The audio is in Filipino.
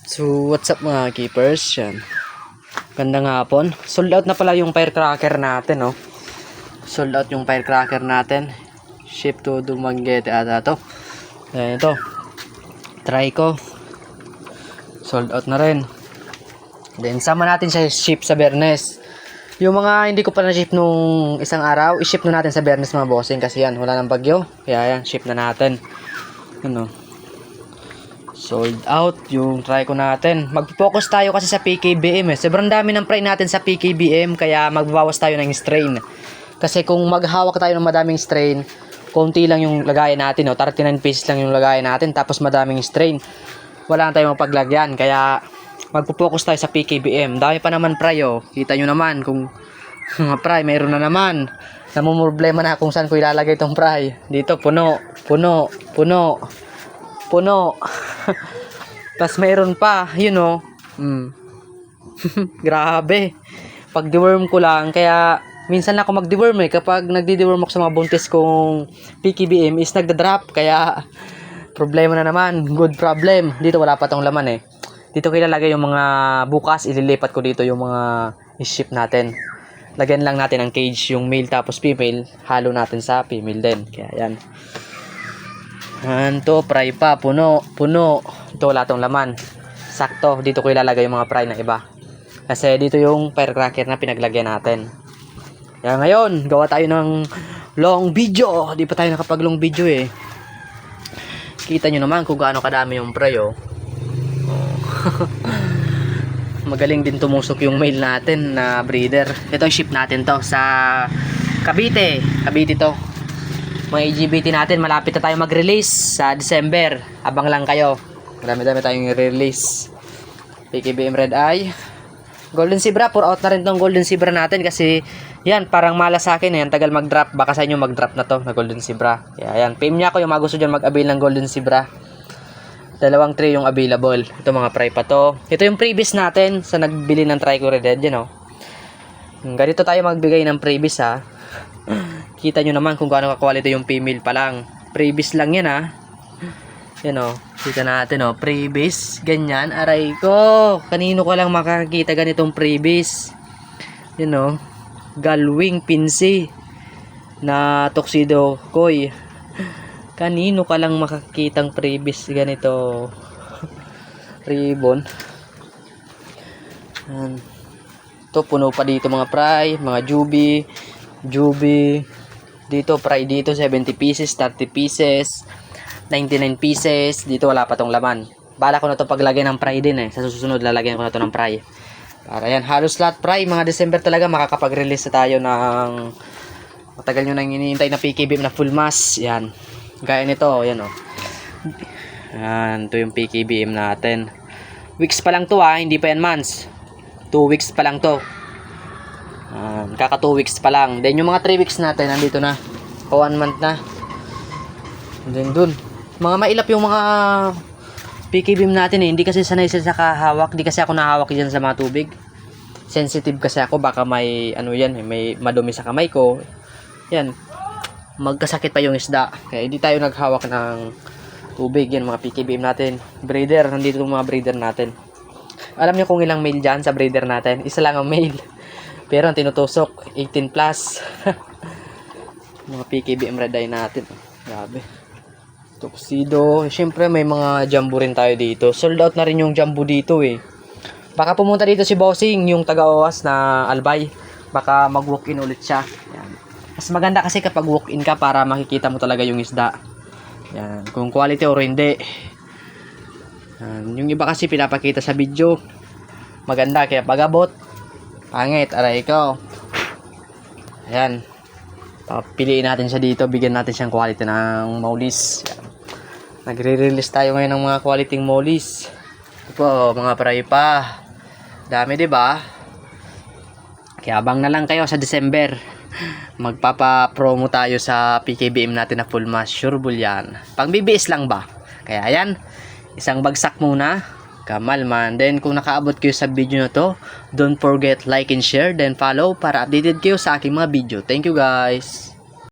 So, what's up mga keepers? Yan. Gandang hapon. Sold out na pala yung firecracker natin, no? Sold out yung firecracker natin. Ship to Dumaguete ata to. Ayan ito. Try ko. Sold out na rin. Then, sama natin siya ship sa Bernes. Yung mga hindi ko pa na-ship nung isang araw, i-ship na natin sa Bernes mga bossing. Kasi yan, wala ng bagyo. Kaya yan, ship na natin. Ano? Sold out yung try ko natin. Mag-focus tayo kasi sa PKBM eh. Sobrang dami ng fry natin sa PKBM kaya magbabawas tayo ng strain. Kasi kung maghawak tayo ng madaming strain, konti lang yung lagayan natin, no? 39 pieces lang yung lagayan natin tapos madaming strain. Wala na tayong mapaglagyan kaya magpo-focus tayo sa PKBM. Dami pa naman fry oh. Kita nyo naman kung mga fry mayroon na naman. Namumroblema na kung saan ko ilalagay itong fry. Dito puno, puno, puno. Puno. Tapos mayroon pa, you know. Grabe. Pag deworm ko lang, kaya minsan na ako mag-deworm eh. Kapag nagdi-deworm ako sa mga buntis kong PKBM is nagda-drop. Kaya problema na naman. Good problem. Dito wala pa tong laman eh. Dito ko ilalagay yung mga bukas. Ililipat ko dito yung mga i-ship natin. Lagyan lang natin ang cage yung male tapos female. Halo natin sa female din. Kaya yan. Ito, fry pa, puno, puno. Ito, wala tong laman. Sakto, dito ko ilalagay yung mga fry na iba. Kasi dito yung firecracker na pinaglagyan natin. Kaya ngayon, gawa tayo ng long video. Di pa tayo nakapag long video eh. Kita nyo naman kung gaano kadami yung fry oh. Magaling din tumusok yung male natin na breeder. Ito yung ship natin to sa Cavite. Cavite to. Mga EGBT natin, malapit na tayo mag-release sa December. Abang lang kayo. Marami-dami tayong i-release. PKBM Red Eye. Golden Zebra, pour out na rin tong Golden Zebra natin kasi yan, parang malas sa akin. Yan, tagal mag-drop. Baka sa inyo mag-drop na to na Golden Zebra. Kaya yan, PM niya ako yung mga gusto dyan mag-avail ng Golden Zebra. 2 tray yung available. Ito mga fry pa to. Ito yung previous natin sa nagbili ng Trico Red, you know. Ganito tayo magbigay ng previous ha. Kita nyo naman kung gaano ka-quality yung female pa lang. Previous lang yan ha. Yan o. Kita natin o. Previous. Ganyan. Aray ko. Kanino ka lang makakita ganitong previous. Yan o. Galwing Pinsi. Na tuxedo koy. Kanino ka lang makakitang previous ganito. Ribbon. Yan. Ito puno pa dito mga fry. Mga jubi. Dito, fry dito, 70 pieces, 30 pieces, 99 pieces. Dito, wala pa tong laman. Bala ko na to paglagay ng fry din eh. Sa susunod, lalagyan ko na to ng fry. Para yan, halos lahat fry. Mga December talaga, makakapag-release na tayo ng matagal nyo nang iniintay na PKBM na full mass. Yan. Gaya nito, yan o. Yan, ito yung PKBM natin. Weeks pa lang to ha, hindi pa yan months. 2 weeks pa lang to. Kaka 2 weeks pa lang. Then yung mga 3 weeks natin nandito na. O 1 month na. And then dun. Mga mailap yung mga PKBM natin eh. Hindi kasi sanay sila sa kahawak. Hindi kasi ako nahawak dyan sa mga tubig. Sensitive kasi ako. Baka may ano yan. May madumi sa kamay ko. Yan. Magkasakit pa yung isda. Kaya hindi tayo naghawak ng tubig. Yan mga PKBM natin. Breeder. Nandito yung mga breeder natin. Alam niyo kung ilang male dyan sa breeder natin? Isa lang ang male. Pero ang tinutusok, 18 plus. Mga PKBM Red Eye natin. Grabe. Tuxedo. Siyempre may mga jumbo rin tayo dito. Sold out na rin yung jumbo dito eh. Baka pumunta dito si Bossing, yung taga-OWAS na Albay. Baka mag-walk-in ulit siya. Yan. Mas maganda kasi kapag walk-in ka para makikita mo talaga yung isda. Yan. Kung quality or hindi. Yan. Yung iba kasi pinapakita sa video. Maganda kaya pag-abot. Pangit, aray ko. Ayan. Papiliin natin siya dito. Bigyan natin siyang quality ng mollies. Nagre-release tayo ngayon ng mga quality mollies. Ito po, mga fry pa. Dami, diba? Kaya abang na lang kayo sa December. Magpapa-promo tayo sa PKBM natin na full mass. Sure bull yan. Pang BBS lang ba? Kaya ayan. Isang bagsak muna. Kamalman. Then kung nakaabot kayo sa video na to, don't forget like and share, then follow para updated kayo sa aking mga video. Thank you guys.